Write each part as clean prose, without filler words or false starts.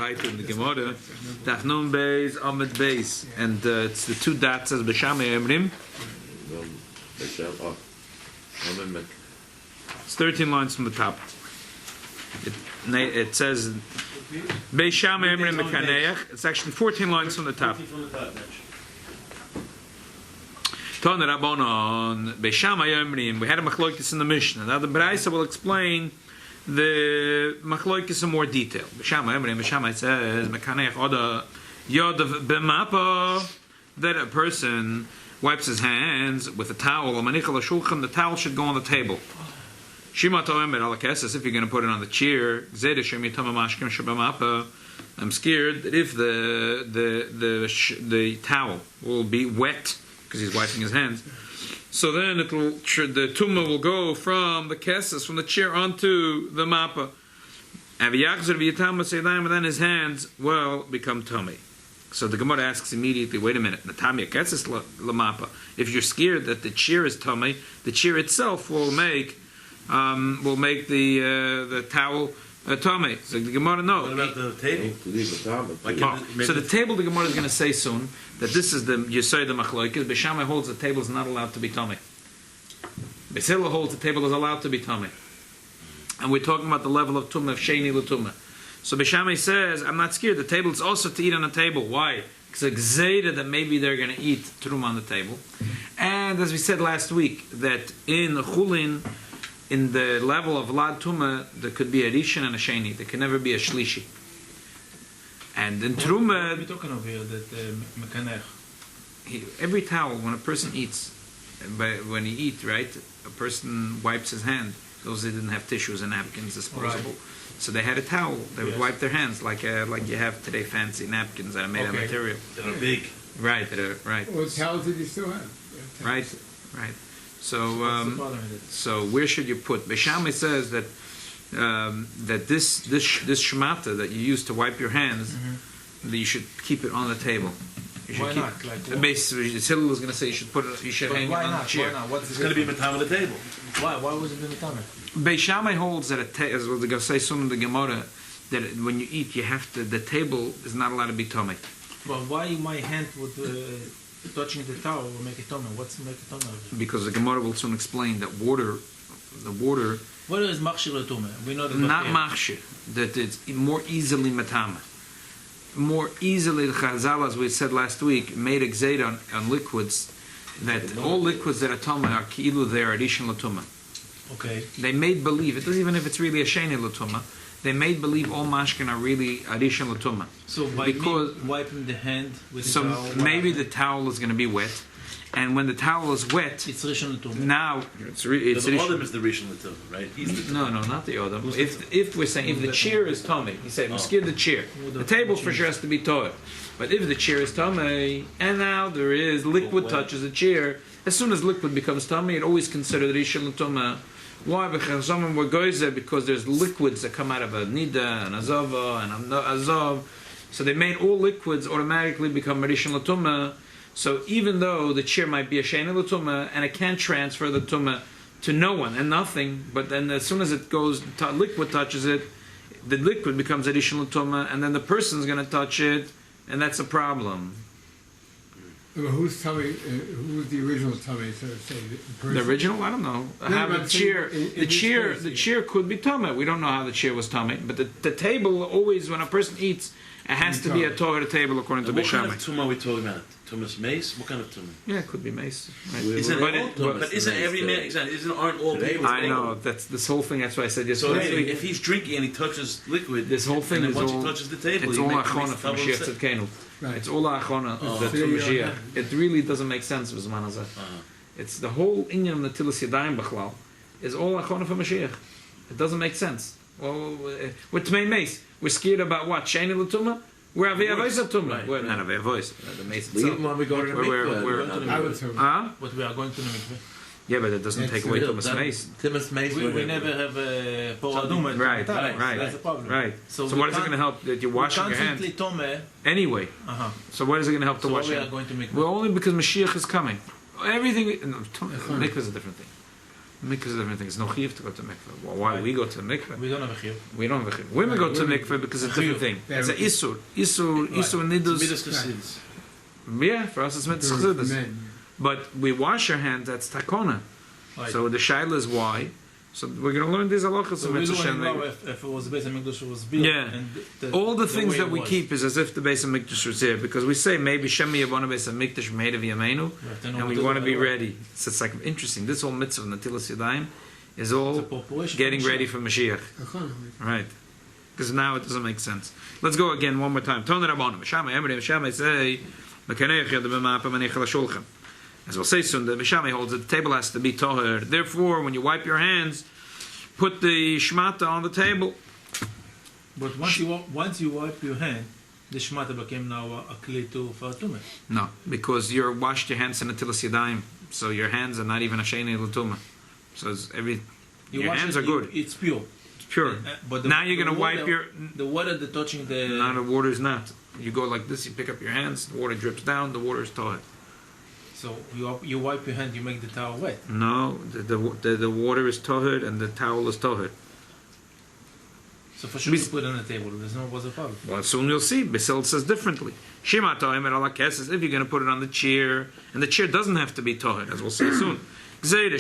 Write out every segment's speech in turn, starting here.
weiter in the Gemara. Tachnun Beis, Amid Beis. And it's the two dots as B'Shamay Emrim. It's 13 lines from the top. It says Beis Shamay Emrim Mekaneach. It's actually 14 lines from the top. Ton Rabbanon Beis Shamay Emrim. We had a machlokes in the Mishnah. Now the Braisa will explain the machlokes in more detail. Beis Shamay Emrim. Beis Shamay says Mekaneach Oda Yod B'Mapa, that a person wipes his hands with a towel. The towel should go on the table. Shima Toemer Alakesses, if you're going to put it on the chair, I'm scared that if the towel will be wet because he's wiping his hands, so then the tumah will go from the kesses, from the chair onto the mappa, and then his hands will become tummy. So the Gemara asks immediately, wait a minute, if you're scared that the chair is tummy, the chair itself will make the towel tummy. So the Gemara knows. What about the table? So the table, the Gemara is going to say soon that this is the Yesod the Machlokes. Beis Shammai holds the table is not allowed to be tummy. Beis Hillel holds the table is allowed to be tummy. And we're talking about the level of tumah, of sheni l'tumah. So Beis Shammai says, I'm not scared. The table is also to eat on the table. Why? Because a gzeira that maybe they're going to eat truma on the table. And as we said last week, that in chulin, in the level of lad tuma, there could be a rishon and a sheni. There can never be a shlishi. And in truma, what are we talking over here? That mekanech. Every towel, when a person eats, when he eats, right, a person wipes his hand. Those that didn't have tissues and napkins disposable. Right. So they had a towel. They would wipe their hands like you have today, fancy napkins that are made of material. That are big. Right. That are right. What towels did you still have? Right. So so where should you put? Beis Shammai says that that this shmata that you use to wipe your hands, that you should keep it on the table. Why not? Like basically, Hillel is going to say you should put it. You should hang it on the chair. Why not? What's it's going to be metam on the table. Why was it metam? Beis Shammai holds that as we're going to say soon in the Gemara, that when you eat, you have to. The table is not allowed to be tummy. Well, why my hand would touching the towel will make it tummy? What's make it tummy? Because the Gemara will soon explain that the water. What is machshir l'tumah? We know that. Not machshir. That it's more easily matama. More easily, the Chazal, as we said last week, made a gzeira on liquids, that all liquids that are tumah are ki'ilu, they are rishon l'tumah. Okay. They made believe, it doesn't even if it's really a sheni l'tumah, they made believe all mashkin are really rishon l'tumah. So by wiping the hand with the towel, maybe the towel is going to be wet, and when the towel is wet, it's rishon l'tumah. Now it's the Odom is the rishon l'tumah, right? No, not the Odom. If we're saying if the chair is tummy, he said we skid the chair. The table for sure has to be toilet. But if the chair is tummy, and now there is liquid touches the chair, as soon as liquid becomes tummy, it always considered rishon l'tumah. Why? Because someone were goyzer because there's liquids that come out of a nida and azava and azov, so they made all liquids automatically become rishon l'tumah. So even though the chair might be a sheni l'tumah and it can't transfer the tumah to no one and nothing, but then as soon as it goes, liquid touches it, the liquid becomes a rishon l'tumah, and then the person's going to touch it, and that's a problem. Well, who's the original tummy? So say the person? The original? I don't know. The chair could be tummy. We don't know how the chair was tummy, but the table always, when a person eats, it has to be a Torah table according to Beis Shammai. What kind of tumah are we talking about? Tumah's mace? What kind of tumah? Yeah, it could be mace. Right. But isn't every man exactly? Aren't all people? I know that's this whole thing. That's why I said yesterday. So if he's drinking and he touches liquid, this whole thing is once all. he touches the table, it's all achona from Mashiach Tzidkenu. It's all achona of the Mashiach. It really doesn't make sense with Zman Hazeh. It's the whole inyan of Natilas Yadayim B'chlal is all achona from Mashiach. It doesn't make sense. Well, with Tmei Mace, we're scared about what? Sheni l'tumah? We're Avei Avois Tumah. We're not Avei Avois. The mace itself. Even when we go to the mikveh, But we are going to the mikveh. Yeah, but it doesn't take away Tumas Mace. Tumas Mace. We never have a Poradum. Right. That's the problem. Right. So what is it going to help that you're washing your hands? Anyway. So what is it going to help to wash your hands? Well, only because Mashiach is coming. Everything. Mikveh is a different thing. Mikveh is everything. It's no chiyuv to go to mikveh. Well, why we go to mikveh? We don't have a chiyuv. We don't have a chiyuv. Women go to mikveh because it's a different thing. It's a isur. Isur nidus. Midas Chassidus. Yeah, for us it's mitzvah chassidus. But we wash our hands, that's takona. Right. So the shaila is why. So we're going to learn these halachas So of we mitzvah don't know shem. if it was the Beis HaMikdash was built. Yeah. And All the way things that it we was. keep is as if the Beis HaMikdash was here, because we say maybe Shem Yavona Beis HaMikdash made of Yameinu, and we want to be ready. So it's like interesting. This whole mitzvah of Natilas Yadayim is all getting ready for Mashiach. Right. Because now it doesn't make sense. Let's go again one more time. Ton Rabbanim. Shammai Emre Shammai say Mekanech Yad B'Ma'apa Manech L'Shulchan. As we'll say soon, the Shammai holds that the table has to be toher. Therefore, when you wipe your hands, put the shmata on the table. But once you wipe your hand, the shmata became now a kli to for tumah. No, because you washed your hands in a tilas yadayim, so your hands are not even a sheni l'tuma. So it's your hands are good. It's pure. It's pure. But Now you're going to wipe your... The water that touching the... No, the water is not. You go like this, you pick up your hands, the water drips down, the water is tohed. So you wipe your hand, you make the towel wet. No, the water is tohed and the towel is tohed. So for sure you put it on the table, there's no was a problem. Well, soon you'll see. Basil says differently. Shema tohem and ala says if you're going to put it on the chair, and the chair doesn't have to be tohed, as we'll say soon. The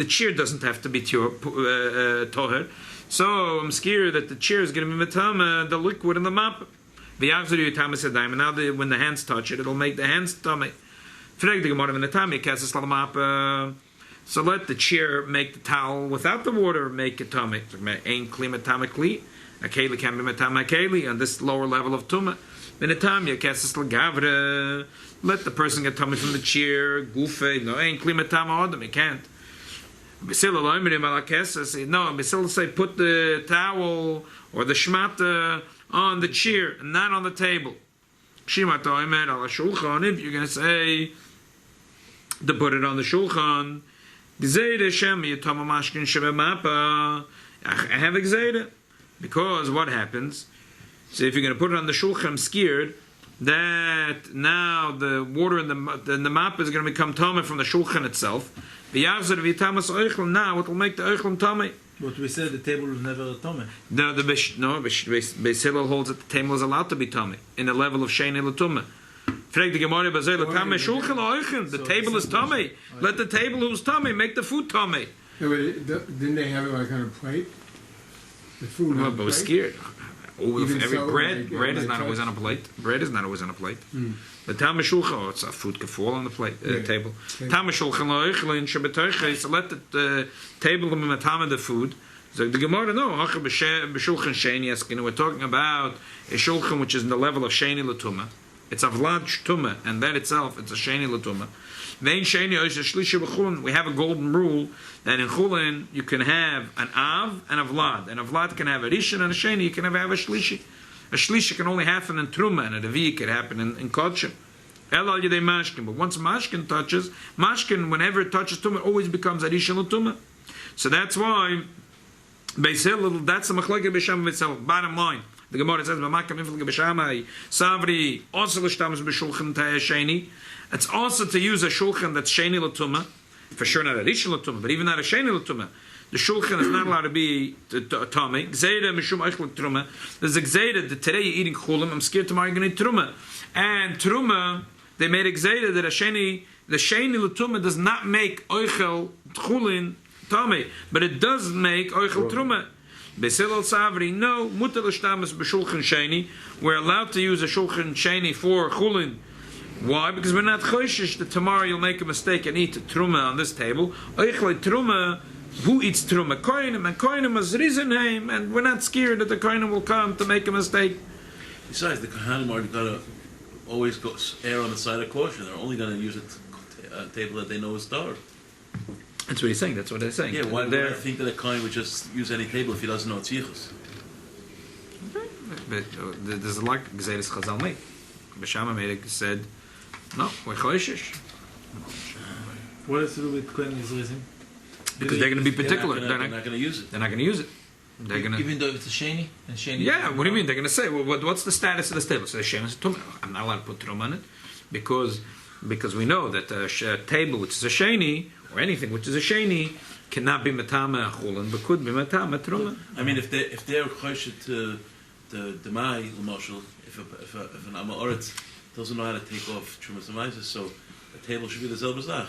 chair doesn't have to be tohed. So I'm scared that the chair is going to be metama, the liquid in the map. And now when the hands touch it, it'll make the hands tummy. So let the chair make the towel without the water, make it tummy. On this lower level of tumah. Let the person get tummy from the chair. He can't. No, Basil say put the towel or the shmata on the chair, not on the table. If you're going to say to put it on the shulchan, I have exeda. Because what happens? So if you're going to put it on the shulchan, I'm scared that now the water in the mappa is going to become tameh from the shulchan itself. Now it will make the oichel tameh. But we said the table was never a tumah. No, Beis Hillel holds that the table is allowed to be tummy in the level of sheni l'tumah. The table is tummy. Let the table who's tummy make the food tummy. Didn't they have it like on a plate? The food on a But plate? we're scared. Bread is not always on a plate. Bread is not always on a plate. The tamashulchan, it's a food can fall on the plate table. Tamashulchan loichlin shebetoiches. So let the table be matama the food. So the Gemara no. B'shulchan sheni asking. We're talking about a shulchan which is in the level of sheni l'tumah. It's a vlad tumah, and that itself it's a sheni l'tumah. Vein sheni oisha shlishi b'chulin. We have a golden rule that in chulin you can have an av and a vlad, and a vlad can have a rishon and a sheni. You can have a shlishi. A shlishi can only happen in truma, and a revi can happen in kodshim. Elal yedei mashkin. But once mashkin touches, mashkin whenever it touches tumah, it always becomes a rishon l'tumah. So that's why Beis Hillel, that's the machlokes Beis Shammai itself. Bottom line. The Gemara says, "B'makam inflik b'shamai savri also l'shtamas b'shulchan ta'asheni." It's also to use a shulchan that's sheni l'tumah, for sure not a rishon l'tumah, but even not a sheni l'tumah. The shulchan is not allowed to be tummy. Gzeida mishum eichel truma. There's a gzeida that today you're eating chulim. I'm scared tomorrow you're going to eat truma. And truma, they made a gzeida that the sheni l'tumah does not make eichel chulin tummy, but it does make eichel truma. Beis Hillel Savri, no, mutar l'shtamas b'shulchan sheni. We're allowed to use a shulchan sheni for chulin. Why? Because we're not choishish that tomorrow you'll make a mistake and eat truma on this table. Eichel truma, who eats truma? Koinim, and Koinim is reason name, and we're not scared that the Koinim will come to make a mistake. Besides, the Kohanim are going to always err on the side of caution. They're only going to use a table that they know is dark. That's what he's saying. That's what they're saying. Yeah, why would I think that a Kohen would just use any table if he doesn't know it's yichus? But there's a lot of Gzeres Chazal make. Beis Shammai made it, said, no, we're choishish. What has to do with Kohen Yisraelim? Because they're going to be particular. They're not going to use it. They're not going to use it. They're going to. Even though it's a sheni and sheni. Yeah, what do you mean? They're going to say, well, what's the status of this table? So the shem is tumah. I'm not allowed to put trum on it because because we know that a table which is a sheni, or anything which is a sheni, cannot be matama chulin, but could be matama truma. I mean, if they're choshed to the demai l'moshel, if an amaoritz doesn't know how to take off trumas and so the table should be the zelbazach.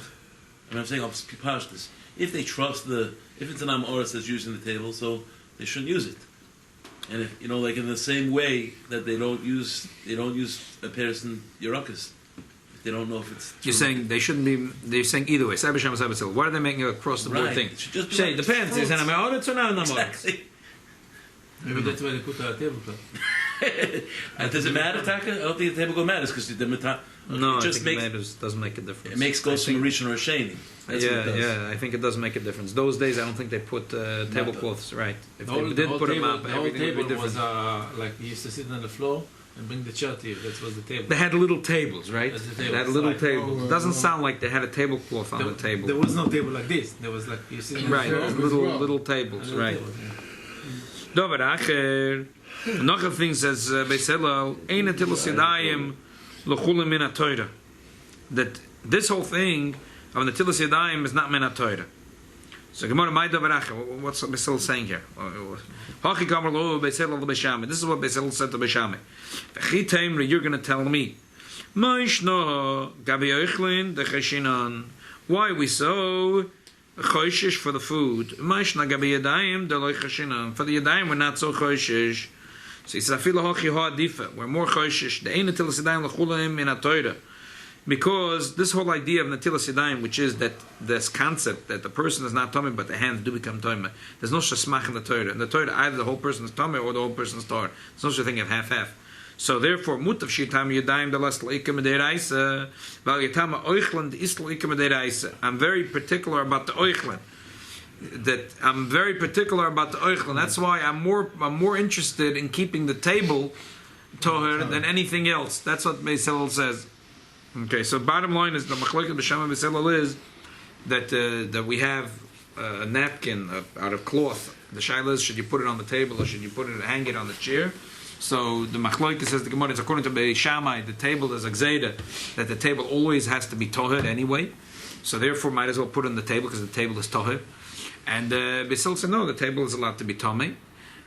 I mean, I'm saying I'll pipash this. If they trust if it's an amaoritz that's using the table, so they shouldn't use it. And if like in the same way that they don't use a person yerakas, if they don't know if it's. You're saying they shouldn't be. They're saying either way. Why are they making it across the board thing? It should just be Say like depends. Is it an amaretz or not an amaretz? Exactly. Maybe that's why they put a tablecloth. Does it matter, Taka? I don't think the table go matters because the No, it I just think makes it doesn't make a difference. it makes goes from a rishon or a sheni. That's what it does. Yeah, I think it does make a difference. Those days, I don't think they put tablecloths, right? If they did put them up, the whole everything would be table different. was like you used to sit on the floor and bring the chair to you. That was the table. They had little tables, right? That's the They table. had little Like, tables. It doesn't sound like they had a tablecloth on the table. There was no table like this. There was like you sit on Right, the floor. little tables, a little right. table, yeah. Dover acher. Another thing says Beis Hillel, "Ein atilas yadayim l'chulim min haTorah." That this whole thing of natilas yadayim is not min haTorah. So Gemara, my Dover acher. What's Beis Hillel saying here? Hachi kamer lo Beis Hillel l'Beishame. This is what Beis Hillel said to Beishame. V'chi taimri, you're going to tell me, Ma'ishno gabi oichlin decheshinan. Why we so choishish for the food? Ma'ishna gabi yadayim deloi cheshinan. For the yadayim we're not so choishish. So he says, "Afilu hachi ha'adifa." We're more choishish. The ein natilas yadayim l'chulim in haTorah. Because this whole idea of natilas yadayim, which is that this concept that the person is not tummy, but the hands do become tummy. There's no shesmach in the Torah. In the Torah, either the whole person is tummy or the whole person is tar. There's no such thing of half-half. So therefore, mutav shitam yadayim dalas leikem deiraisa, val yatama oichland is leikem deiraisa. I'm very particular about the oichland. That's why I'm more interested in keeping the table toher than anything else. That's what Beis Hillel says. Okay, so bottom line is the machlokes b'shama Beis Hillel is that we have a napkin out of cloth. The shaila is, should you put it on the table or should you hang it on the chair? So the machlokes says the Gemara is according to Beis Shammai, the table is a gzeida, that the table always has to be toher anyway. So therefore, might as well put it on the table because the table is toher. And Beis Hillel said no, the table is allowed to be tomei,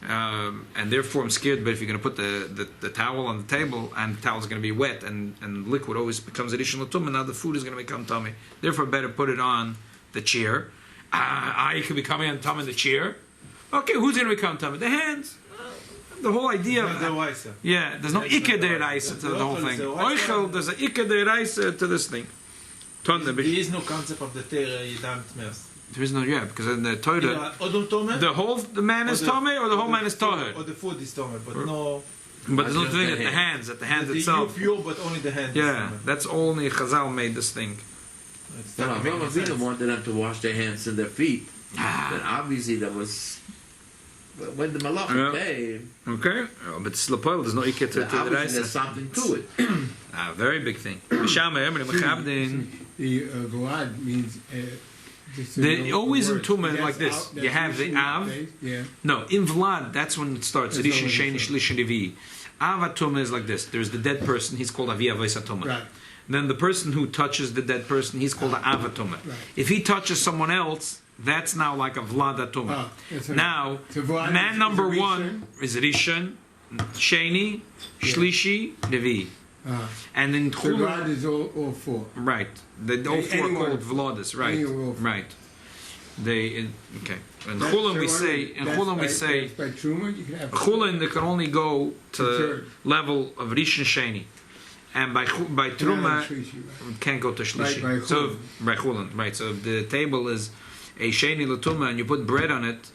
and therefore I'm scared. But if you're going to put the towel on the table and the towel is going to be wet and liquid always becomes a rishon l'tumah, now the food is going to become tomei. Therefore, better put it on the chair. I could be coming on tomei the chair. Okay, who's going to become tomei? The hands. The whole idea of there's no ikar deiraisa to the whole thing. Oichel, there's an ikar deiraisa to this thing. There is no concept of the yadayim tmeas. There is no, because in the Torah, the man is tomei or the whole man is toher. Or the food is tomei, but no. But there's no thing at the hands itself. Pure, but only the hand. Yeah, that's only Chazal made this thing. No, Avila wanted them to wash their hands and their feet. Then obviously that was when the malachim came. Okay, but Slapol, there's no ikar to the Obviously, there's rice. something to it. Very big thing. The Vlad means. They always in Tumah like this. You have the Av. Yeah. No, in Vlad, that's when it starts. Rishon, Sheni, Shlish, and Revi. Av Tumah is like this. There's the dead person. He's called Avi Avos Tumah. Right. Then the person who touches the dead person, he's called Av Tumah. Right. If he touches someone else, that's now like a Vlad Tumah. Now, So Vlad man number Rishon. one is Rishon, Sheni, Shlishi, Revi. And in So Chulun, Vlad is all four. right, all four are Anyone. called Vladis, right, Anyone. right. They okay. In Chulun we say, That's by Truma, you can have. Chulun they can only go to Third. level of Rishon Sheni, and by Truma can't go to Shlishi. By So Chulun. by Chulun, right. So if the table is a Sheni Latuma and you put bread on it,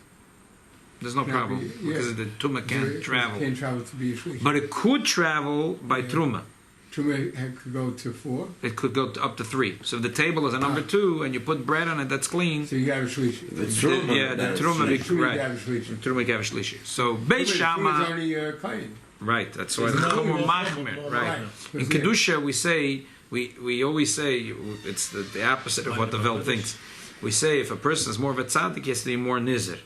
there's no problem because the Tuma can't travel. Can't travel to be a Shlishi. But it could travel by Truma. Truma could go to 4, It could go up to 3. So if the table is a number 2 and you put bread on it that's clean, so you have a Shlishi. The truma, yeah, the that's truma like- be- right. You have a Shlishi. Truma gav shlishi. So Beis Truma is Shammai, only Kain. right? That's why It's the no Chumar more- Machmir, more- right? In Kedusha we say we always say it's the opposite of what the Veld thinks. We say if a person is more of a tzaddik, he has to be more nizir.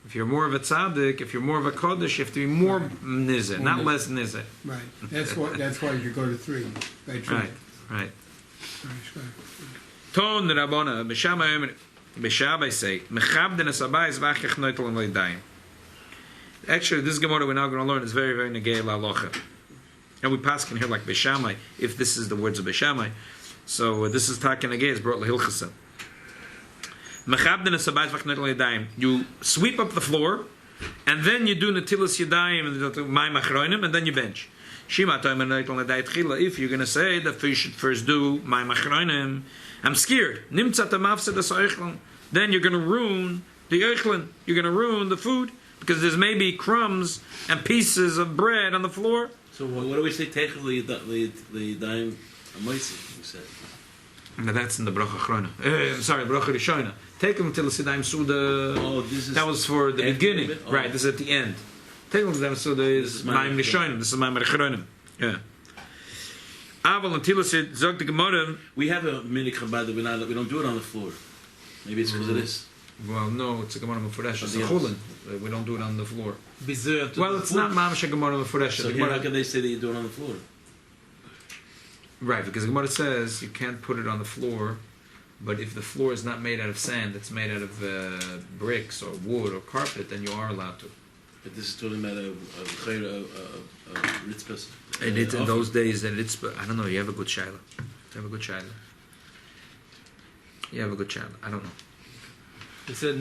If you're more of a tzaddik, if you're more of a kodesh, you have to be more nizir, not less nizir. Right. That's why you go to 3 by Truma. Right, right. Ton Rabona, Beshamai say, Mechabden Asabayis Vachach Noitel and Leidayim. Actually, this Gemara we're now going to learn is very, very negay la'alocha. And we pass in here like Beshamai, if this is the words of Beshamai. So this is Taken Negay, it's brought L'Hilchasa. Mechabden Asabayis Vachach Noitel and Leidayim. You sweep up the floor, and then you do Natilas Yadayim, and Mai Machroinim, and then you bench. If you're going to say that you should first do my machronim, I'm scared. Then you're going to ruin the eichlin. You're going to ruin the food because there's maybe crumbs and pieces of bread on the floor. So what do we say? Techel daim amoisi. You said. Now that's in the bracha achrona. Sorry, bracha rishona. Take them till the sidaim suda. Oh, this is that was for the beginning, right? This is at the end. Take them to them suda is my rishonim. This is my achronim. Yeah. Aval until it zog the Gemara. We have a mini chabad that we don't do it on the floor. Maybe it's because of this. Well, no, it's a Gemara Mefuresh. It's a chulin. We don't do it on the floor. Well, it's not mamash a Gemara Mefuresh. So how can they say that you do it on the floor? Right, because the Gemara says you can't put it on the floor, but if the floor is not made out of sand, it's made out of bricks or wood or carpet, then you are allowed to. But this is talking about a ritzpah. And it's in those days that it's, I don't know, you have a good shaila. You have a good shaila. I don't know. He said, how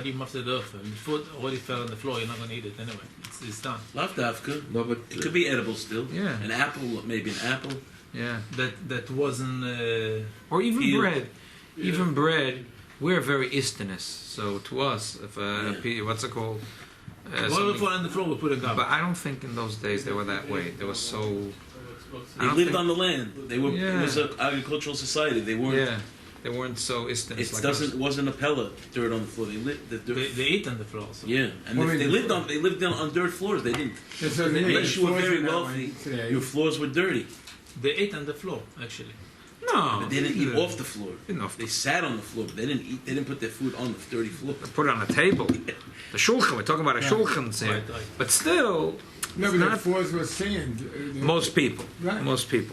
do you mafsed the earth? The food already fell on the floor, you're not going to eat it anyway. It's done. Lav dafka. No, but it could be edible still. Yeah. An apple, maybe an apple. Yeah. That wasn't... or even peeled. bread. Yeah. Even bread, we're very istinous. So to us, if what's it called? On the floor, we put a gum. But I don't think in those days they were that way. They were so... They lived on the land. They were. Yeah. It was an agricultural society. They weren't... Yeah. They weren't so istinous. It wasn't a pellet dirt on the floor. They ate on the floor. So. Yeah, and they lived on dirt floors. They didn't. Unless you were very wealthy, your floors were dirty. They ate on the floor, actually. No, but they didn't eat off the floor. They sat on the floor, but they didn't eat. They didn't put their food on the dirty floor. They put it on a table. The shulchan. We're talking about a shulchan here, right. But still. No, but the floors were sand. Most people,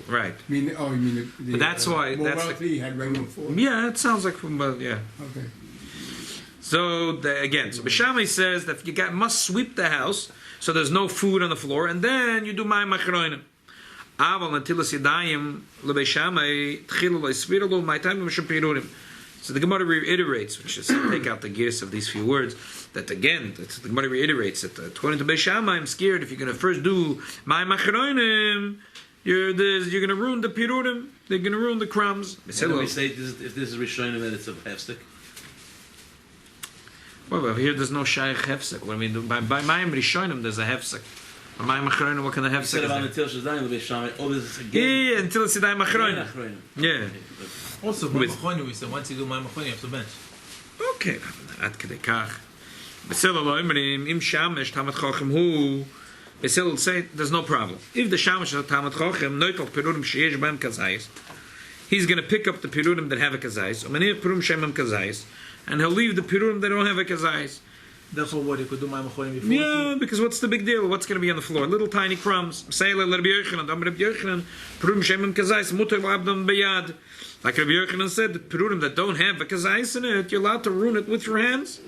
right? You mean but that's why more that's wealthy had regular floors. Yeah, it sounds like from yeah. Okay. So again, so B'Shamai says that you must sweep the house so there's no food on the floor, and then you do my machronim. Aval natilas yadayim leBeShamai tchilu leSviralu my time m'shapirunim. So the Gemara reiterates, which is take out the gears of these few words, that again, the Gemara reiterates that according to Beishamai, I'm scared if you're going to first do my machronim, you're going to ruin the pirurim, they're going to ruin the crumbs. We say if this is Rishonim, that it's a hefsek. Well, here there's no shaykh hefsek. What I mean, by my Rishonim, there's a hefsek. By my machronim, what kind of hefsek? Instead of until Shazayim Beishamai, oh, this is again. Yeah, until it's Yadayim machronim. Yeah. Also, my machronim, we said once you do my machronim, you have to bench. Okay, ad kedei kach. Besil lo imrim im shamesh tamat chochem hu. Besil will say there's no problem. If the shamesh is a tamat chochem noitel pirurim sheyesh b'hem kazayis, he's going to pick up the pirurim that have a kazayis. Umanir pirurim shemem kazayis, and he'll leave the pirurim that don't have a kazayis. Therefore, what, you could do my machronim before? Yeah, because what's the big deal? What's going to be on the floor? Little tiny crumbs. Say Rabbi Yochanan, Rabbi Yochanan, pirurim shemem kazayis muter l'abdam beyad. Like Rabbi Yochanan said, the pirurim that don't have a kazayis in it, you're allowed to ruin it with your hands.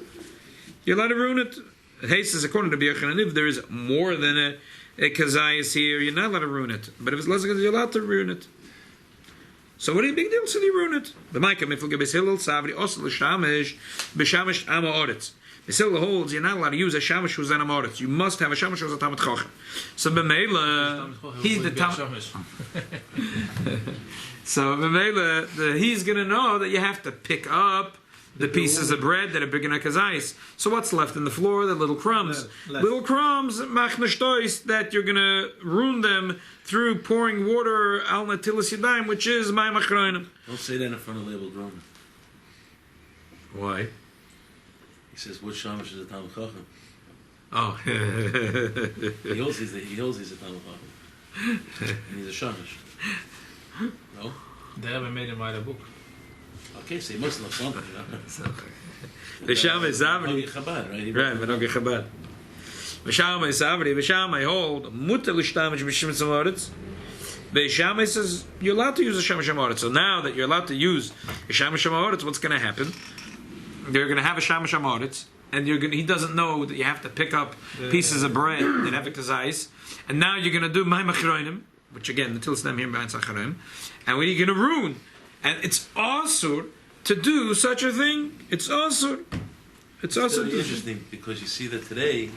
You're allowed to ruin it. Hey says according to Rabbi Yochanan, if there is more than a kazayis here, you're not allowed to ruin it. But if it's less than you're allowed to ruin it. So what are the big deal? So you ruin it. The Micah if we get Hillel Savri also l'shamish b'shamish ama oretz. Hillel holds you're not allowed to use a shamish who's an amoretz. You must have a shamish who's a tamat chochem. So b'meila he's the tamat. So b'meila he's going to know that you have to pick up the pieces of bread that are big enough as ice. So what's left in the floor? The little crumbs. Little crumbs, machnashtois, that you're going to ruin them through pouring water al natilas yadayim, which is my machronim. Don't say that in front of labeled Roman. Why? He says, what shamash is a Talmud Chacham? Oh. he holds he's a Talmud Chacham. And he's a shamash. No? They haven't made him write a book. Okay, so he must know something, you know? The Shammai Zavri. Chabad, right? Right, Menoge Chabad. The Shammai Zavri, the Shammai hold, mutter l'shtamish b'shim tzamaretz. Beis Shammai says you're allowed to use a shamash ha'moritz. So now that you're allowed to use a shamash ha'moritz, what's going to happen? You're going to have a shamash ha'moritz, and he doesn't know that you have to pick up pieces of bread that have ice, and now you're going to do mayim achronim, which again the tilstam here by Sacharim, and when you're going to ruin, and it's asur to do such a thing. It's asur. It's It's asur. really interesting because you see that today it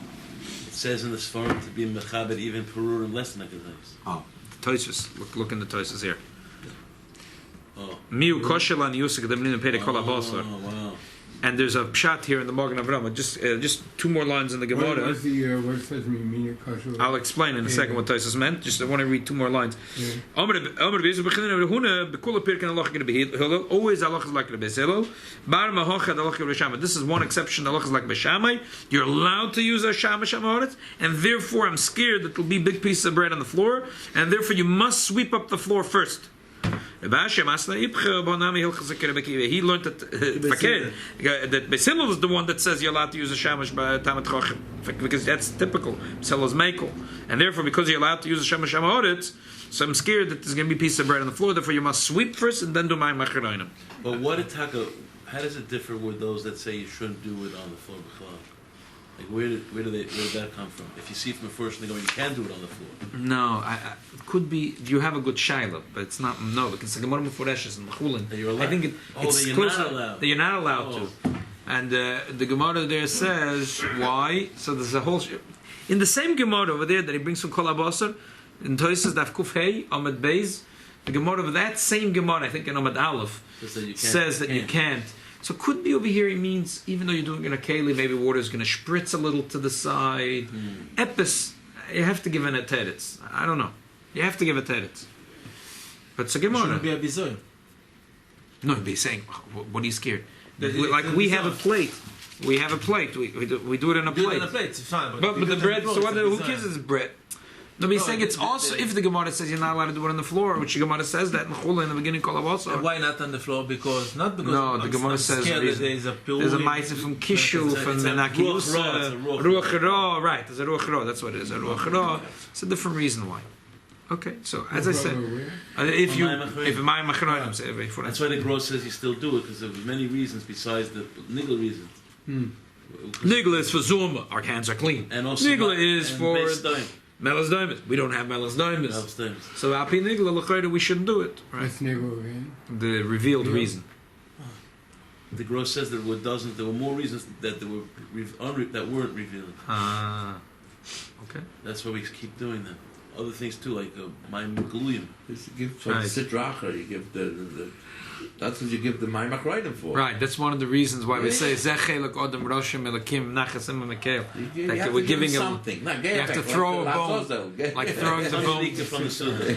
says in the Sfarim to be mechabed even perurim less than a kedais. Oh, Toisus. Look in the Toisus here. Oh. Miu koshel an yusik demnin pei kol abasar. Wow. And there's a pshat here in the Magen Avraham. Just two more lines in the Gemara. What says mean kosher? I'll explain in a second what Toisus meant. Just I want to read two more lines. Always Allah is like Rabbi Hillel. Bar mahochad Allah Rabbi Shammai. This is one exception. Allah is like Rabbi Shammai. You're allowed to use a shamash ha'moritz, and therefore I'm scared that there'll be big pieces of bread on the floor, and therefore you must sweep up the floor first. He learned that Basil is the one that says you're allowed to use a shamash by Tamat Chochem, because that's typical. Basil is Mekel, and therefore because you're allowed to use a shamash ha'moritz, so I'm scared that there's going to be pieces of bread on the floor. Therefore, you must sweep first and then do my machronim. But how does it differ with those that say you shouldn't do it on the floor? Like where did that come from? If you see from the first thing going, you can do it on the floor. No, it could be you have a good shiloh, but it's not because the Gemara Meforeshes and the Chulin. That you're allowed. I think it's that you're close not allowed. that you're not allowed to. And the Gemara there says why. So there's a whole in the same Gemara over there that he brings from Kol Abasar in Toises Daf Kuf Hey Amad Beis. The Gemara of that same Gemara, I think in Amad Aleph, says that you can't. So could be over here. He means even though you're doing it in a keli, maybe water is going to spritz a little to the side. Epis, you have to give an teretz. I don't know. You have to give a teretz. But it's a Gemara. Shouldn't be a bizoy. No, he'd be saying, what are you scared? We have a plate. We have a plate. We do it in a Do plate. it on a plate, it's fine. But the bread. So what? Who gives gives us bread? No, but he's saying it's also if the Gemara says you're not allowed to do it on the floor, which the Gemara says that in Chula in the beginning call also. Why not on the floor? Because No, the Gemara says there's a ma'aser from Kishu, from the Nakiyusa, Ruach Ra, right? There's a Ruach Ra. That's what it is. A Ruach Ra. It's a different reason why. Okay, so as I said, if my machronim say That's why the Gross says you still do it because there's many reasons besides the niggle reasons. Nigla is for Zuma. Our hands are clean. And also Nigla is for Melas Melas Diamonds. We don't have Melas Diamonds. So Alpi Nigla L'chayda we shouldn't do it. Right? What's niggle again? The revealed reason. The Gross says that there were more reasons that that weren't revealed. Okay. That's why we keep doing them. Other things too, like my Guluyim. You give for the sitracha, you give the that's what you give the Maimak writing for. Right, that's one of the reasons why we say Zechelak Odom Roshim Elakim Nachasim Mekel. That we're giving him something. You have to throw a bone, like throwing the bone. From the Suda.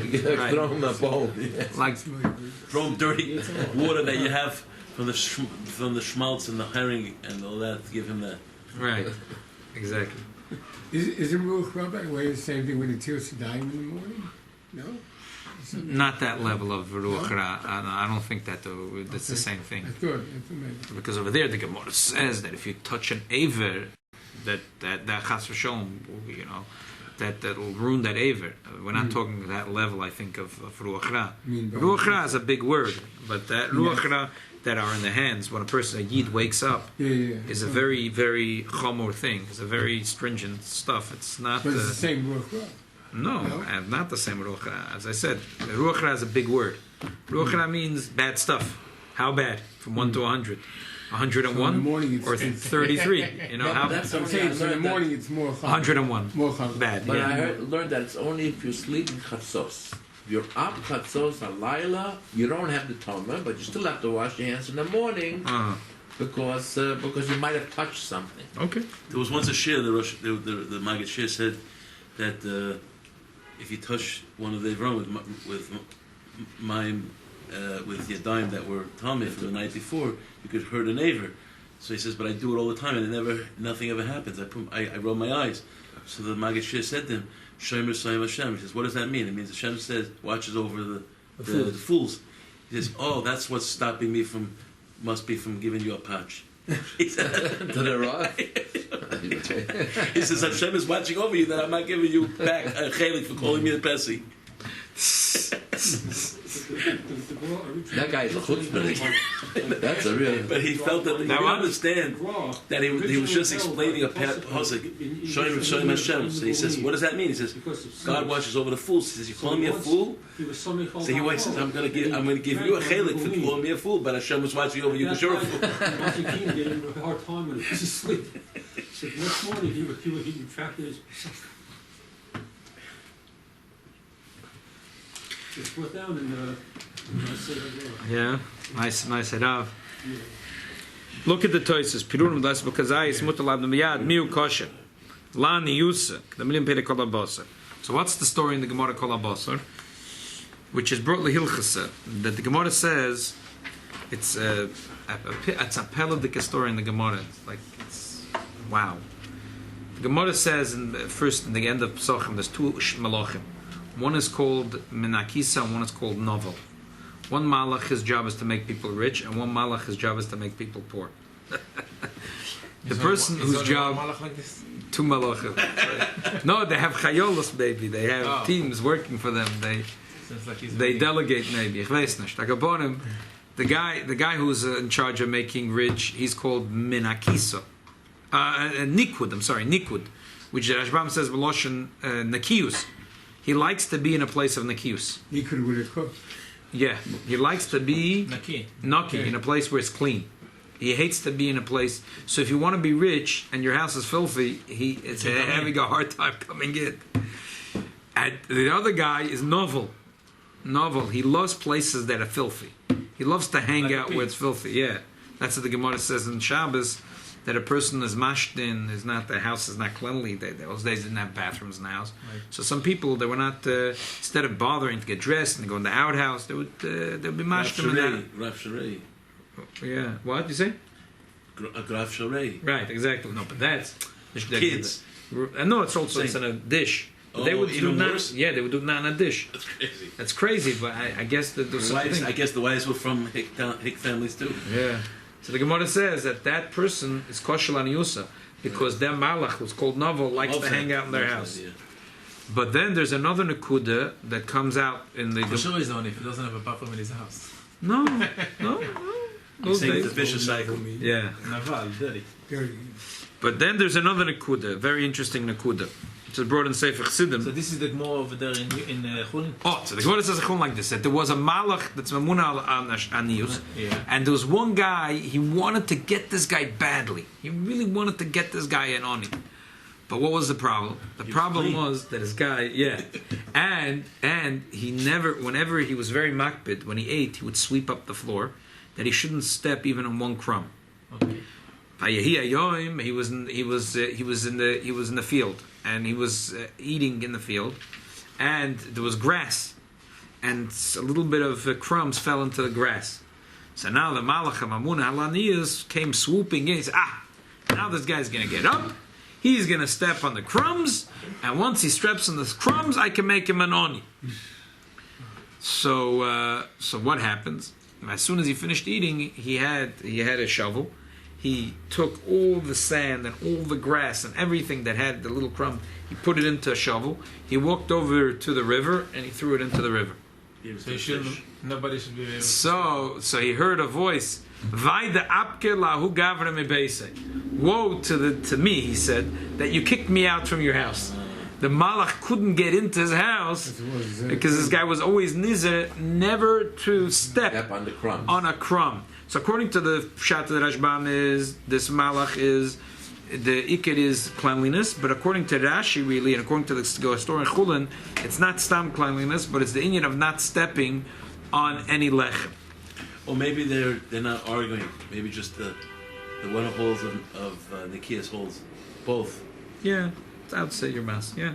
Throw him a bone. Like Throw dirty water that you have from the schmaltz and the herring and all that. Give him that. right, exactly. Isn't Ruach Ra, by the way, the same thing with the Tir Sadaim in the morning? No? Not that level of Ruach Ra. I don't think that though. That's the same thing. That's good. That's amazing. Because over there the Gemara says that if you touch an aver, that chas v'sholom, that'll ruin that aver. We're not talking that level, I think, of Ruach Ra. Ruach Ra is a big word, but that Ruach Ra that are in the hands when a yid wakes up is a very, very chomor thing. It's a very stringent stuff. It's not. But it's the same Ruach Ra. No, not the same Ruach Ra. As I said, Ruach Ra is a big word. Ruach Ra means bad stuff. How bad? From 1 to 100. 101 or 33. How? That's I'm saying in the morning it's more 101. More bad. But Yeah. I learned that it's only if you sleep in chatzos. If you're up chatzos alayla, you don't have the toma, but you still have to wash your hands in the morning because you might have touched something. Okay. There was once a shir, the Maggid shir said that if you touch one of the Avram with yadayim that were tamei from the night before, you could hurt an aver. So he says, but I do it all the time, and nothing ever happens. I roll my eyes. So the Maggid shir said to him, Shomer Soim Hashem. He says, what does that mean? It means Hashem says, watches over the fools. He says, oh, that's what's stopping me must be from giving you a patch. He said, he says, Hashem is watching over you that I'm not giving you back a chelik for calling me a Pesi. That guy is a chutzpah. That's a real. But he felt that. Now I understand that he was just explaining a pasuk, showing Hashem. So he says, "What does that mean?" He says, "God watches over the fools." He says, "You calling me a fool?" So he says, "I'm going to give you a chelik for calling me a fool, but Hashem was watching over you because you're a fool." Gave him a hard time when he was asleep. So the next morning he retracted his. Just put down and Yeah, nice Harav. Look at the Toises. Pirunim das b'kazayis mutalab nemiyad miu kosher. La niyusa. The milim pere kol habasar. So what's the story in the Gemara kol habasar? Which is brought lehilchasa. That the Gemara says it's a peladic story in the Gemara. It's wow. The Gemara says in the end of Pesachim there's two malachim. One is called Menakisa and one is called Novel. One malach, his job is to make people rich, and one malach, his job is to make people poor. The person whose job... Like this? Two malachim. No, they have chayolos, baby. They have teams working for them. They delegate, maybe. Ich weiß nicht. The guy who's in charge of making rich, he's called Menakisa. Nikud. Which the Rashbam says, Veloshin Nakius. He likes to be in a place of nakius. He could with a cook. Yeah, he likes to be naki in a place where it's clean. He hates to be in a place. So if you want to be rich and your house is filthy, it's having a hard time coming in. And the other guy is novel. He loves places that are filthy. He loves to hang out where it's filthy. Yeah, that's what the Gemara says in Shabbos. That a person is mashdin, the house is not cleanly. Those days didn't have bathrooms in the house. Right. So some people, they were not, instead of bothering to get dressed and go in the outhouse, they would be mashdin in that. Graf Sharei. Yeah, what did you say? A Graf Sharei. Right, exactly. No, but that's... Kids. No, it's also it's in a dish. Oh, they would even do worse? Yeah, they would do it not in a dish. That's crazy. That's crazy, but I guess that there's something. I guess the wives were from Hick families too. Yeah. So the Gemara says that person is kosher aniyusa because their malach, who's called Novel, likes to hang out in their house. Yeah. But then there's another nakuda that comes out in the... For sure he's only if he doesn't have a bathroom in his house. No. Those Saying days. the vicious cycle. Yeah. Naval, dirty. But then there's another nakuda, very interesting nakuda. It's brought in Sefer Chassidim. So this is the Gemara over there in Chulin? Oh, so the Gemara says a Chulin like this, that there was a malach that's mamuna on Aniyus, and there was one guy, he wanted to get this guy badly. He really wanted to get this guy in Ani. But what was the problem? The problem was that this guy, and he never, whenever he was very makbid, when he ate, he would sweep up the floor, that he shouldn't step even on one crumb. Okay. He was in the field, and he was eating in the field, and there was grass, and a little bit of crumbs fell into the grass. So now the Malach Amuna Halaniyas came swooping in. He said, now this guy's going to get up, he's going to step on the crumbs, and once he steps on the crumbs, I can make him an oni. So what happens? As soon as he finished eating, he had a shovel. He took all the sand and all the grass and everything that had the little crumb. He put it into a shovel. He walked over to the river and he threw it into the river. So nobody should be able to... So he heard a voice. Woe to me, he said, that you kicked me out from your house. The malach couldn't get into his house because this guy was always nizer, never to step on the crumbs. On a crumb. So according to the Pshat of the Rashbam is this malach is the iked is cleanliness, but according to Rashi really, and according to the historian Chulin, it's not stam cleanliness, but it's the inyan of not stepping on any lechem. Or maybe they're not arguing. Maybe just the one holds of Nikias holds both. Yeah, I would say your mass. Yeah,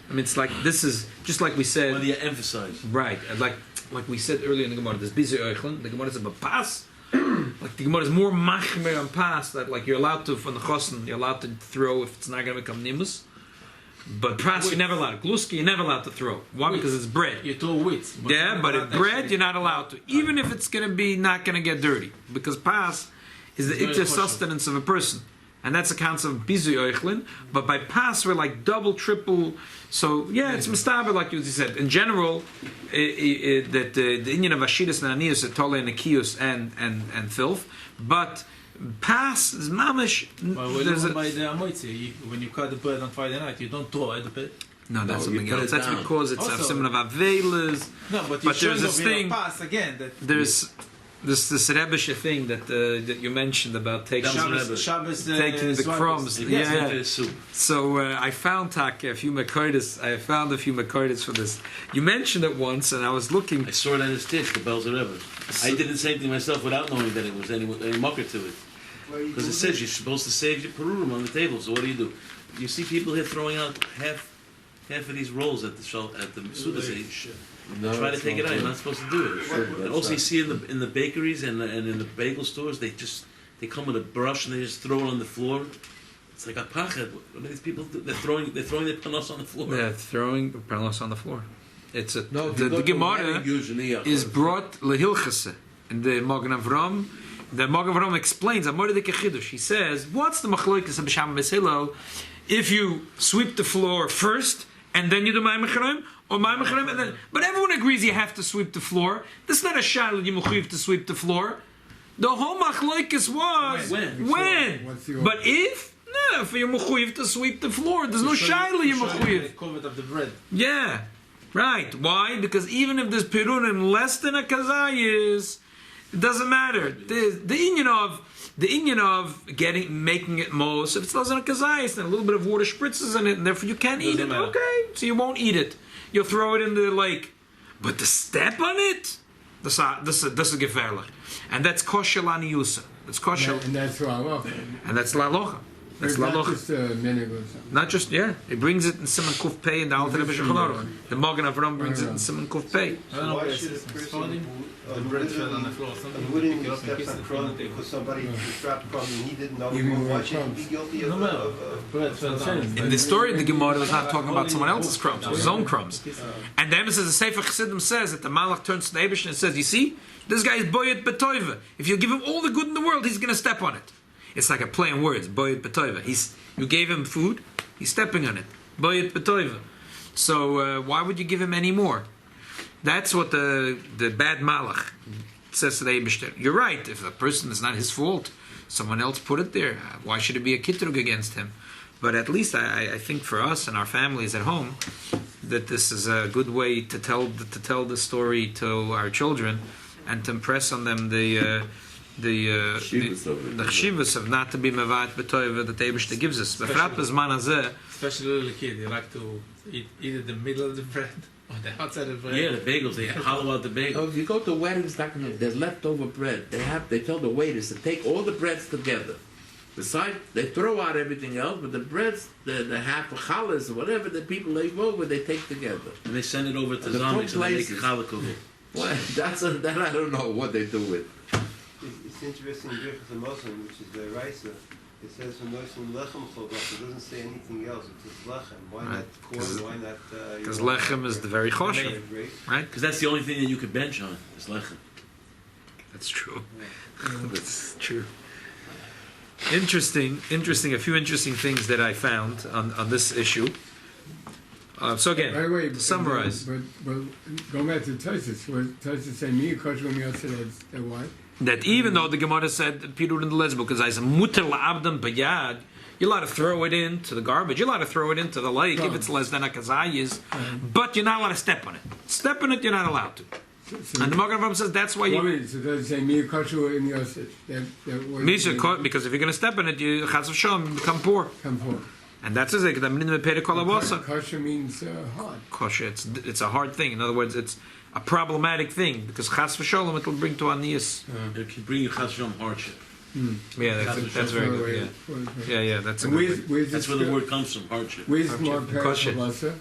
I mean it's like this is just like we said. What do you emphasize? Right, like we said earlier in the Gemara, there's busy oichlin. The Gemara is a pas. Like the Gemara is more machmer on pas that like you're allowed to from the chosen, you're allowed to throw if it's not going to become nimus. But pas you're never allowed. Gluski you're never allowed to throw. Why? Because it's bread. You throw wheat. Yeah, but if bread you're not allowed to, even if it's going to be not going to get dirty, because pas is the ikter sustenance of a person. and that's a concept of bizu oichlin. But by pas, we're like double, triple. So yeah, it's mistaber, like you said. In general, that the Indian of Ashidas and Anius are tole and Akius and filth, but pas is mamish. Well, by the Amoitzi, when you cut the bread on Friday night, you don't throw it. No, that's No, you something put else. it That's down. because it's a Also- symbol of avelas. No, but But there's this thing- pass again. That There's this Rebbeische thing that you mentioned about taking Shabbos, taking the swipers. crumbs. Yes, Yeah. into the soup. So I found a few Makoides. I found a few Makoides for this. You mentioned it once, and I was looking. I saw it on his tish, the bells of Rebbe. I did the same thing myself without knowing that it was any mucker to it. Because it says you're supposed to save your perurum on the table. So what do? You see people here throwing out half of these rolls at the Suda. No, Try to that's take it not out. You're good. not supposed to do it. Sure, And that's also, you not- see in the bakeries and in the bagel stores, they come with a brush and they just throw it on the floor. It's like a pachet. What do these people do? They're throwing their panos on the floor. Yeah, throwing parnos on the floor. It's a No, if the you go to a Gemara wedding, usually is brought lehilchase in the Magen Avram. The Magen Avram explains. He says, "What's the machlokes of B'Sham B'Hillel? If you sweep the floor first and then you do Ma'am Chaim, or Ma'am Chaim, and then but everyone agrees you have to sweep the floor. This is not a shayla you mechuyev to sweep the floor. The whole machlokes was when. What's the But if you're mechuyev to sweep the floor, there's no shayla you mechuyev. Covered of the bread. Yeah, right. Why? Because even if there's pirunim less than a kazayis, it doesn't matter. The Indian of making it most, if it's less than a kazayis, then a little bit of water spritzes in it, and therefore you can't eat it. matter. Okay, so you won't eat it. You'll throw it in the lake, but to step on it, this is gefährlich, and that's kosher laniusa. That's kosher, And that's who I'm off. and that's la locha. That's It's la not locha. just a minute or something. Not just, it brings it in Simon Kuf Pei in the Alter Rebbe Shulchan Aruch. The Magen Avram brings it in Simon Kuf Pei. I don't know Why where should a it's person starting. The bread fell on the floor. Somebody wouldn't pick it up and steps kiss on it from crumb the table. because somebody dropped crumb and he didn't know. Even Why with should he be crumbs. guilty No of? matter. Bread fell down. In the story of the Gemara, it was not talking about someone else's crumbs, it was his own crumbs. And the emphasis of the Sefer Chassidim says that the Malach turns to the Eibush and says, you see, this guy is boyet betoiva. If you give him all the good in the world, he's going to step on it. It's like a play on words, boyet betoiva. You gave him food, he's stepping on it. Boyet betoiva. So why would you give him any more? That's what the bad Malach says to the Eibush. You're right, if the person is not his fault, someone else put it there. Why should it be a kitrug against him? But at least I think for us and our families at home, that this is a good way to tell the story to our children, and to impress on them the chivas of not to be mevat b'toiva that the Eibush gives us. Especially little kid, they like to eat either the middle of the bread or the outside of the bread. Yeah, the bagels, they hollow out the bagel. Oh, if you go to weddings, there's leftover bread. They tell the waiters to take all the breads together. Besides, they throw out everything else, but the breads, the half of challahs or whatever the people leave over, they take together. And they send it over to The zombies and they make a places. challah cookie. Well, that I don't know what they do with. It's interesting in Birchas HaMoshen, which is the Raisa. It says from Nosim Lechem Cholbach. It doesn't say anything else. It says Lechem. Why Right. not corn? Why not? Because lechem is the very kosher, right? Because that's the only thing that you could bench on, is lechem. That's true. That's true. Interesting. A few interesting things that I found on this issue. So again, By the way, to summarize, but going back to Tosis, was Tosis saying me kosher when you said that why? that even though the Gemara said Pirur in the lesbo, because I said muter la'abdam bayad, you're allowed to throw it into the garbage. You're allowed to throw it into the lake if it's less than a kazayis, but you're not allowed to step on it. Step on it, you're not allowed to. And the Magen Avram says that's why you. So does it say me kosher in your Because if you're going to step on it, you chas of sham become poor, come for? and that's it. Kosher means hard. Kosher, it's a hard thing. In other words, it's a problematic thing because chas v'sholem it will bring to anias. It can bring you chas v'shalom hardship. Yeah, that's very good. Yeah, that's a good thing. That's where the word comes from, hardship. Where's more Kosher. parasha?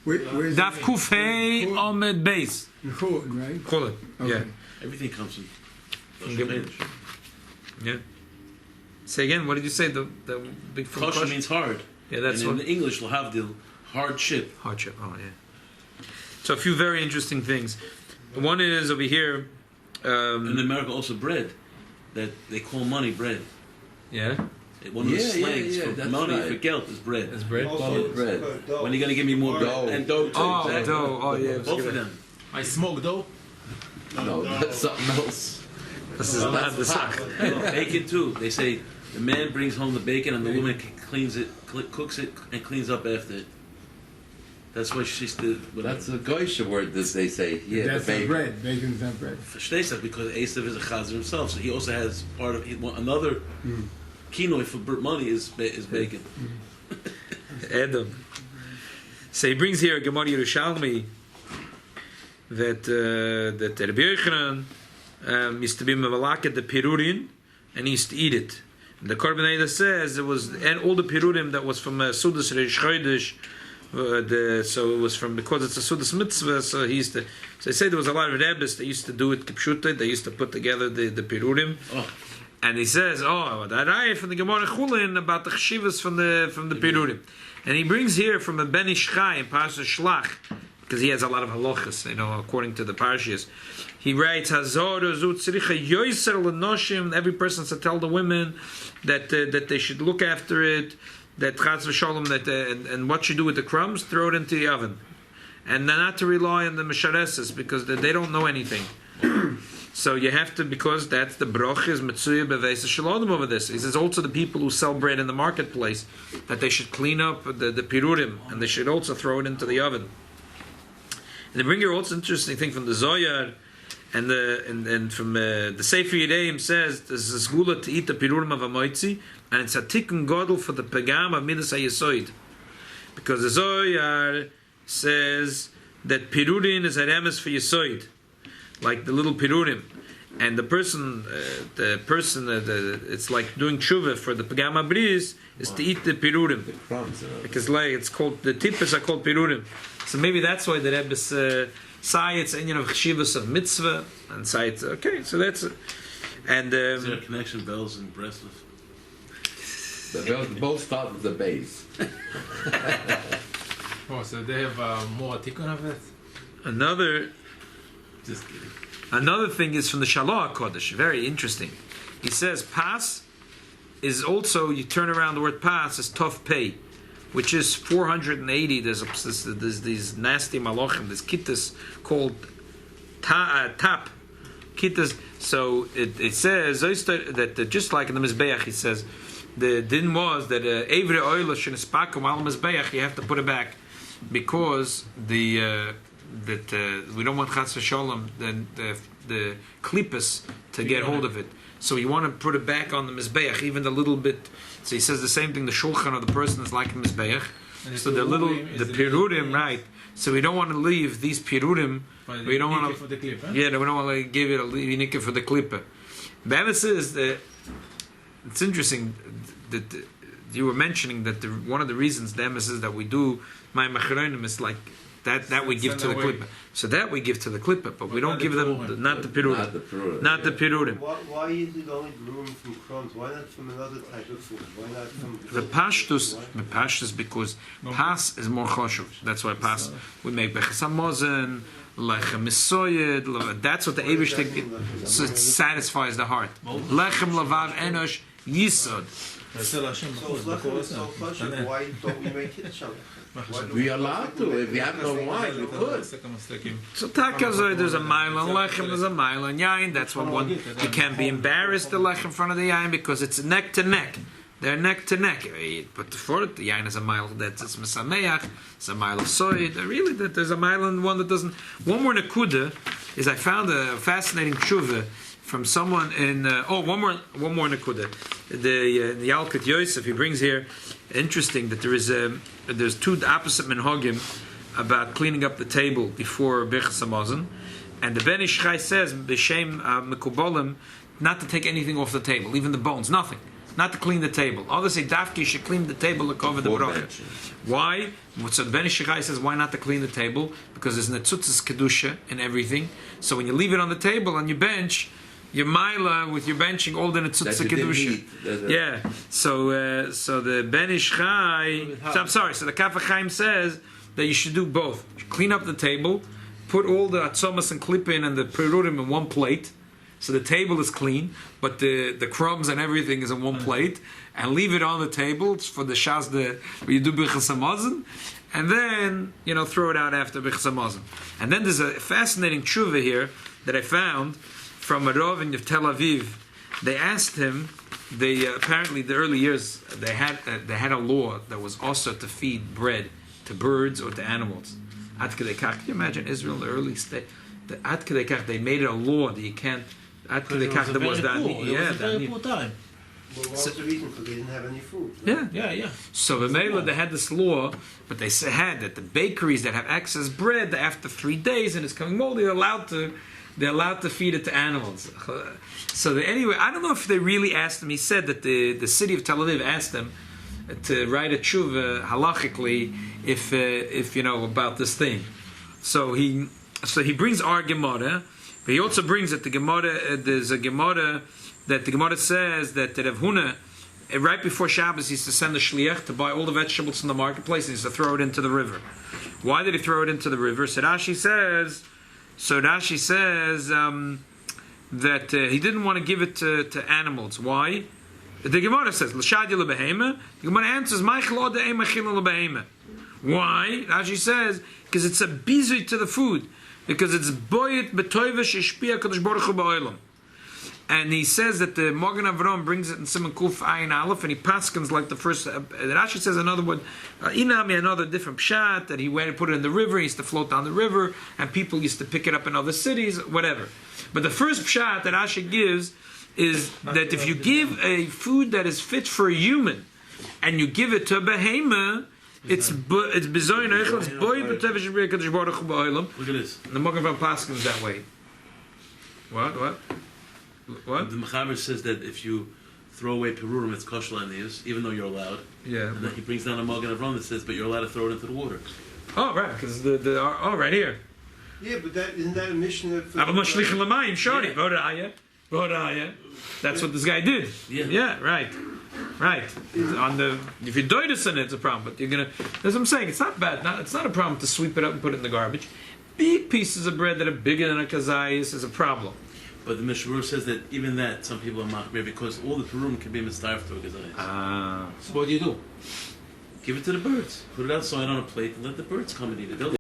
Where's Daf kufei omed beis. Chulin, right? Chulin. Yeah, Okay. Everything comes from Gim- yeah. Say again. What did you say? The big from kosher means hard. Yeah, that's and what in English, lahavdil, hardship. hardship. Oh yeah. So a few very interesting things. One is over here. In America, also bread, that they call money bread. Yeah. One of the slangs for that's money, right. for geld, is bread. It's bread. Also, bread. dough. When are you going to give me more Dough. bread? And dough, too. Oh, exactly. dough. Oh, yeah. Both of them. I smoke dough. No, that's something else. This is not the sock. Bacon, too. They say the man brings home the bacon and the woman cleans it, cooks it, and cleans up after it. That's why she's the. That's a goyish word, this they say. Yeah, That's the not bacon. bread. Bacon's not bread. Versteht that because Esav is a chazer himself, so he also has part of another kinoi for money is bacon. Adam. So he brings here a Gemara Yerushalmi that Rabbi Yochanan used to be mevalak at the pirurin and he used to eat it. And the Korban Eidah says it was and all the pirurim that was from Sudas Reish Chodesh. So it was from because it's a Sudas mitzvah. So he used to. So they say there was a lot of rebbes that used to do it kipshuta. They used to put together the pirurim. Oh. And he says, that ayah from the Gemara Chulin about the cheshivas from the pirurim. And he brings here from a Ben Ish Chai in Parashat Shlach, because he has a lot of halachas, according to the parashas. He writes, Hazor zu tzricha yoiser l'noshim. Every person has to tell the women that they should look after it. That chaz v'shalom, and what you do with the crumbs, throw it into the oven, and not to rely on the mishareses because they don't know anything. So you have to, because that's the brachos mitzuya beveis shalom over this. He says also the people who sell bread in the marketplace that they should clean up the pirurim and they should also throw it into the oven. And they bring here also interesting thing from the Zoyar and from the Sefer Yedeim says there's a gula to eat the pirurim of a moitzi and it's a tikkun gadol for the pagam of midas hayesoid because the Zoyar says that pirurim is a remes for yesoid. Like the little pirurim, and the person, it's like doing tshuva for the pagama bris is to eat the pirurim, The crumbs. because like it's called the tippes are called pirurim. So maybe that's why the Rebbe's say it's of cheshivas of mitzvah and say it's okay. So that's and Is there a connection bells and Breslov? Both start with the base. Oh, so they have more tikkun of it. another. Just kidding. Another thing is from the Shalom Kodesh, very interesting. He says pas is also, you turn around the word pas is tof pei, which is 480. There's these nasty malachim, this kittas called tap kittas. So it says that just like in the Mizbeach, he says the din was that every oil shenispakum al Mizbeach you have to put it back because that we don't want chas v'sholem the klippas to get hold of it. So you want to put it back on the mizbeach, even the little bit. So he says the same thing. The shulchan of the person is like a mizbeach. So the pirurim, right? So we don't want to leave these pirurim. We don't want to. For the clip, huh? Yeah, we don't want to give it a yinikah for the klippa. The emphasis is that it's interesting that you were mentioning that one of the reasons the emphasis that we do my machronim is like. That we give to the klippa. So that we give to the klippa, but we don't give them not the pirurim. Not the pirurim. Why is it only brewing from crumbs? Why not from another type of food? Why not from The pashtus because pas is more choshev. That's why pas we make bechas hamozen, lechem misoyed. That's what the Eibush thing. So it satisfies the heart. Lechem lavav enosh yisod. so choshev, why don't we make it shalom? We are allowed to. If you have no wine, you could. So takazoy, there's a mile on lechem, there's a mile on yain. That's what one. You can't be embarrassed to lech in front of the yain because it's neck to neck. They're neck to neck. But for it, the yain is a mile that's misameach. It's a mile of soy. Really, that there's a mile and one that doesn't. One more nekuda is I found a fascinating tshuva from someone in. One more nekuda. The Yalkut Yosef he brings here. Interesting that there's two opposite minhagim about cleaning up the table before Birchas Hamazon, and the Ben Ish Chai says b'shem mekubalim not to take anything off the table, even the bones, nothing, not to clean the table. Others say dafki should clean the table to cover the bracha. Why? So the Ben Ish Chai says why not to clean the table because there's netzutzas kedusha in everything. So when you leave it on the table on your bench. Your mila with your benching all the netzutza kedusha. Yeah. So the Ben Ish Chai. So I'm sorry. So the Kaf HaChaim says that you should do both. You clean up the table, put all the atzomas and klippin and the perurim in one plate, so the table is clean, but the crumbs and everything is on one plate, and leave it on the table for the shazda where you do brachos hamazon, and then throw it out after brachos hamazon. And then there's a fascinating tshuva here that I found from a Rav in Tel Aviv. They asked him. They apparently the early years they had a law that was also to feed bread to birds or to animals. Ad kedei kach. Can you imagine Israel in the early state? Ad kedei kach, they made it a law that you can't. Ad kedei kach, there was that. It was a very poor time. Well, what was the reason? Because they didn't have any food. Yeah. Yeah. So the Mela, they had this law, but they had that the bakeries that have excess bread after 3 days and it's coming moldy, they're allowed to feed it to animals. So anyway, I don't know if they really asked him. He said that the city of Tel Aviv asked him to write a tshuva halachically if about this thing. So he brings our Gemara, but he also brings that the Gemara. There's a Gemara that the Gemara says that Rav Huna, right before Shabbos, he used to send the shliach to buy all the vegetables in the marketplace and he used to throw it into the river. Why did he throw it into the river? So Rashi says that he didn't want to give it to animals. Why? The Gemara says, L'shadi l'behema. The Gemara answers, Ma'ichlod de'ema chila l'behema. Why? Rashi says, because it's a bizui to the food. Because it's boyet betoiva sheshpia kadosh baruch hu ba'olam. And he says that the Magen Avraham brings it in Siman Kuf Ayin Aleph, and he paskins like the first. Rashi says another one, Inami, another different pshat, that he went and put it in the river, he used to float down the river, and people used to pick it up in other cities, whatever. But the first pshat that Rashi gives is that if you give a food that is fit for a human, and you give it to a behema, it's bizoyin eichel, it's boy b'tevish b'kadosh baruch hu ba'olam. Look at this. The Magen Avraham paskins that way. What? The Mechaber says that if you throw away perurim, it's kosher l'aniyus, even though you're allowed. Yeah. And then he brings down a Magen Avraham that says, but you're allowed to throw it into the water. Oh, right, because right here. Yeah, but isn't that a mission of... Aber mashlich l'mayim, shori, vodaya. That's what this guy did. Yeah, right. If you do this in it, it's a problem. But you're gonna. That's what I'm saying. It's not bad. It's not a problem to sweep it up and put it in the garbage. Big pieces of bread that are bigger than a kazayis is a problem. But the Mishmur says that even that, some people are machmir because all the perurim can be mistarf to a gazayis. So what do you do? Give it to the birds. Put it outside on a plate and let the birds come and eat it. They'll